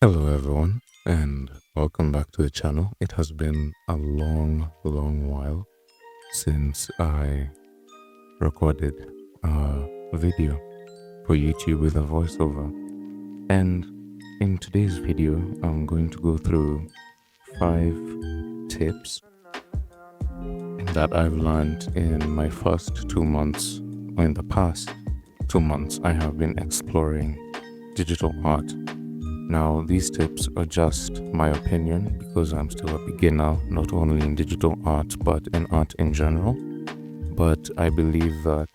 Hello, everyone, and welcome back to the channel. It has been a long while since I recorded a video for YouTube with a voiceover. And in today's video, I'm going to go through 5 tips that I've learned in my first 2 months, or in the past 2 months, I have been exploring digital art. Now, these tips are just my opinion because I'm still a beginner, not only in digital art, but in art in general. But I believe that,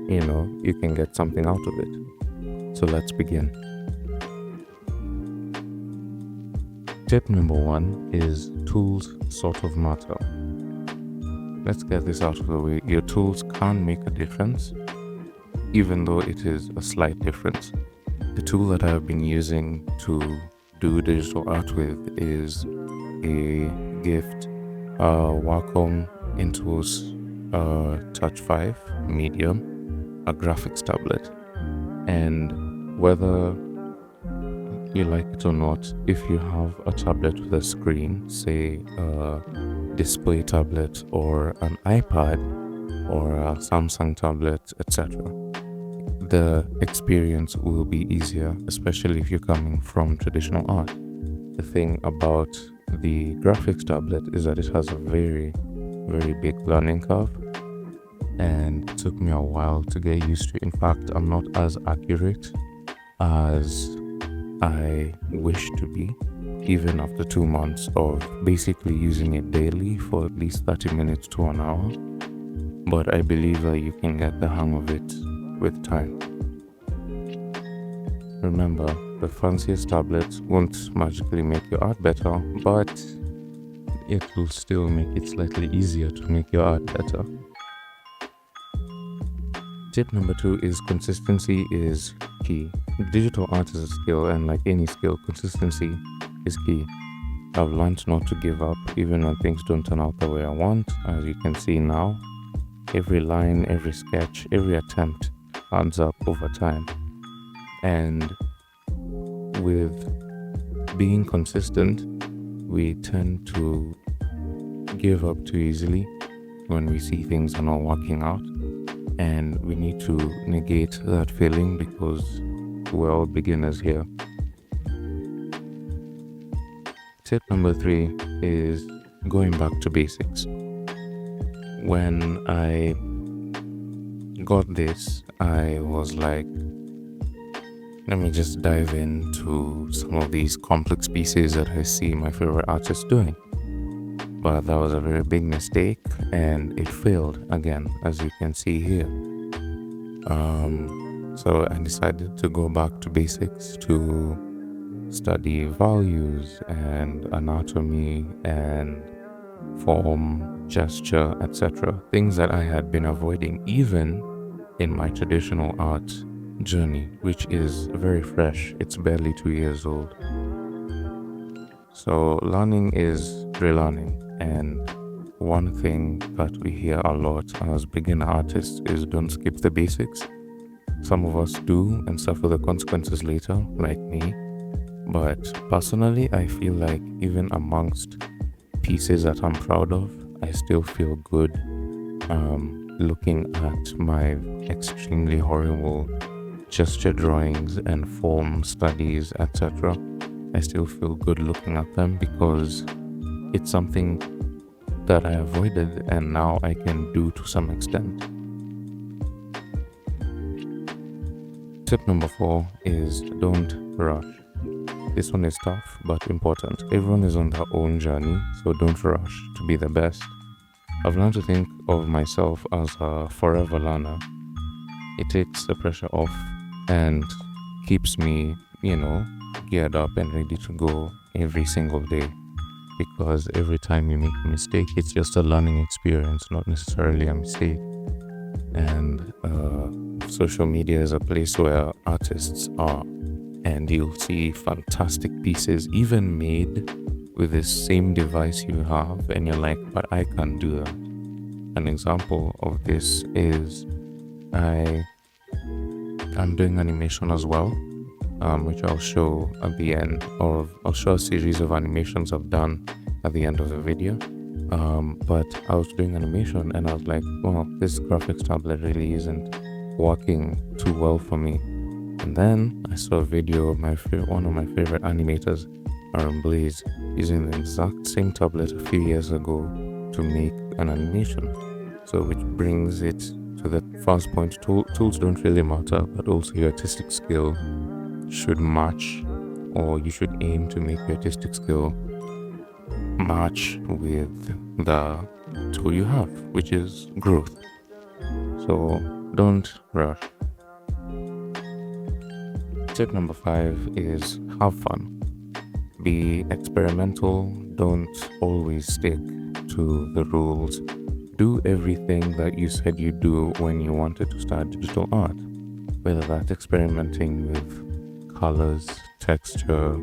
you can get something out of it. So let's begin. Tip number 1 is tools sort of matter. Let's get this out of the way. Your tools can make a difference, even though it is a slight difference. The tool that I have been using to do digital art with is a gift Wacom Intuos Touch 5 Medium, a graphics tablet. And whether you like it or not, if you have a tablet with a screen, say a display tablet or an iPad or a Samsung tablet, etc., the experience will be easier, especially if you're coming from traditional art. The thing about the graphics tablet is that it has a very big learning curve, and it took me a while to get used to. In fact, I'm not as accurate as I wish to be, even after 2 months of basically using it daily for at least 30 minutes to an hour. But I believe that you can get the hang of it with time. Remember, the fanciest tablets won't magically make your art better, but it will still make it slightly easier to make your art better. Tip number 2 is consistency is key. Digital art is a skill, and like any skill, consistency is key. I've learned not to give up even when things don't turn out the way I want. As you can see now, every line, every sketch, every attempt adds up over time. And with being consistent, we tend to give up too easily when we see things are not working out. And we need to negate that feeling because we're all beginners here. Tip number 3 is going back to basics. When I got this, I was like, let me just dive into some of these complex pieces that I see my favorite artists doing. But that was a very big mistake, and it failed again, as you can see here. So I decided to go back to basics to study values and anatomy and form, gesture, etc. Things that I had been avoiding even in my traditional art journey, which is very fresh. It's barely 2 years old. So learning is relearning, and one thing that we hear a lot as beginner artists is don't skip the basics. Some of us do and suffer the consequences later, like me. But personally, I feel like even amongst pieces that I'm proud of, I still feel good looking at my extremely horrible gesture drawings and form studies, etc. I still feel good looking at them because it's something that I avoided and now I can do to some extent. Tip number 4 is don't rush. This one is tough but important. Everyone is on their own journey, so don't rush to be the best. I've learned to think of myself as a forever learner. It takes the pressure off and keeps me, geared up and ready to go every single day. Because every time you make a mistake, it's just a learning experience, not necessarily a mistake. And social media is a place where artists are, and you'll see fantastic pieces even made with the same device you have, and you're like, but I can't do that. An example of this is I'm doing animation as well, which I'll show at the end I'll show a series of animations I've done at the end of the video. But I was doing animation and I was like, well, this graphics tablet really isn't working too well for me. And then I saw a video of one of my favorite animators, Aaron Blaze, using the exact same tablet a few years ago to make an animation. So which brings it to the first point. Tools don't really matter, but also your artistic skill should match, or you should aim to make your artistic skill match with the tool you have, which is growth. So don't rush. Tip number 5 is have fun. Be experimental. Don't always stick to the rules. Do everything that you said you'd do when you wanted to start digital art, whether that's experimenting with colors, texture,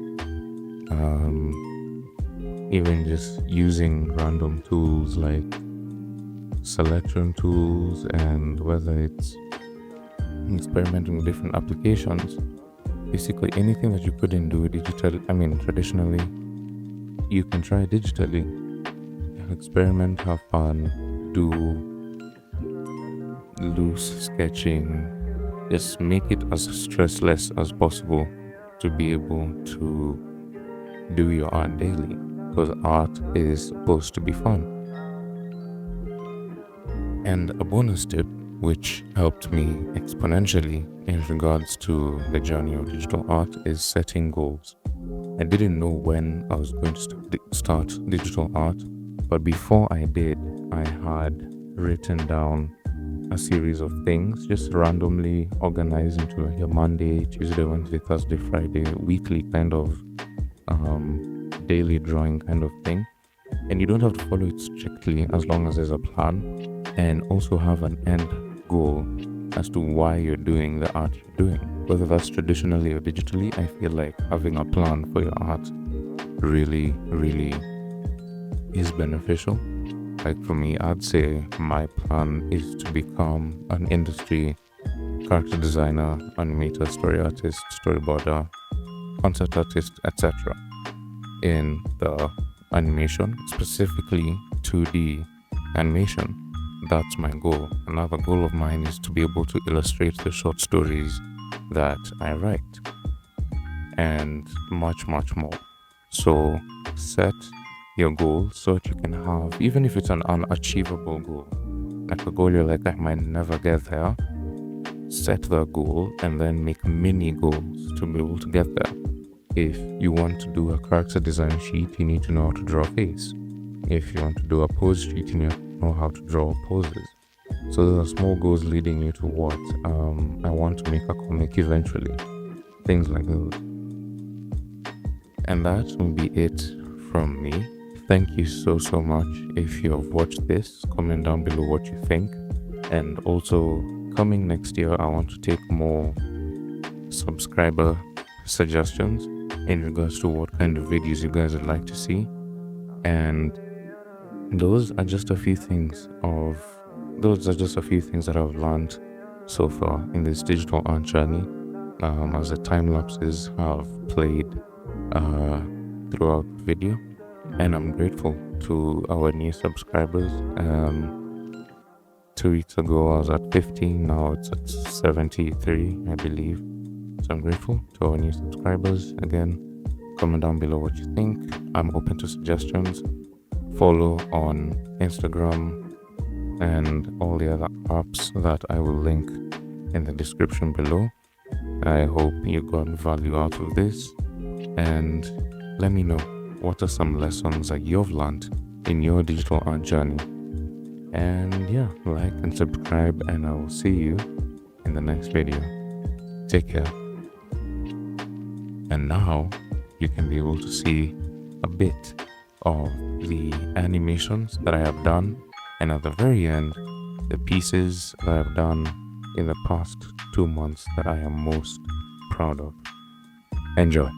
even just using random tools like selection tools, and whether it's experimenting with different applications. Basically anything that you couldn't do traditionally, you can try digitally. Experiment, have fun, do loose sketching, just make it as stressless as possible to be able to do your art daily, because art is supposed to be fun. And a bonus tip which helped me exponentially in regards to the journey of digital art is setting goals. I didn't know when I was going to start digital art, but before I did, I had written down a series of things, just randomly organized into like a Monday, Tuesday, Wednesday, Thursday, Friday, weekly kind of daily drawing kind of thing. And you don't have to follow it strictly as long as there's a plan, and also have an end goal as to why you're doing the art you're doing, whether that's traditionally or digitally. I feel like having a plan for your art really is beneficial. Like for me, I'd say my plan is to become an industry character designer, animator, story artist, storyboarder, concept artist, etc. in the animation, specifically 2D animation. That's my goal. Another goal of mine is to be able to illustrate the short stories that I write, and much more. So set your goal so that you can have, even if it's an unachievable goal, like a goal you're like, I might never get there, set the goal and then make mini goals to be able to get there. If you want to do a character design sheet, you need to know how to draw a face. If you want to do a pose sheet, you need to know how to draw poses. So those are small goals leading you to what? I want to make a comic eventually. Things like those. And that will be it from me. Thank you so much. If you have watched this, comment down below what you think. And also, coming next year, I want to take more subscriber suggestions in regards to what kind of videos you guys would like to see. And those are just a few things that I've learned so far in this digital art journey, as the time lapses have played throughout the video. And I'm grateful to our new subscribers. 2 weeks ago I was at 15, now it's at 73, I believe. So I'm grateful to our new subscribers. Again, comment down below what you think. I'm open to suggestions. Follow on Instagram and all the other apps that I will link in the description below. I hope you got value out of this, and let me know what are some lessons that you've learned in your digital art journey. And yeah, like and subscribe, and I will see you in the next video. Take care. And now you can be able to see a bit of the animations that I have done, and at the very end, the pieces that I've done in the past 2 months that I am most proud of. Enjoy.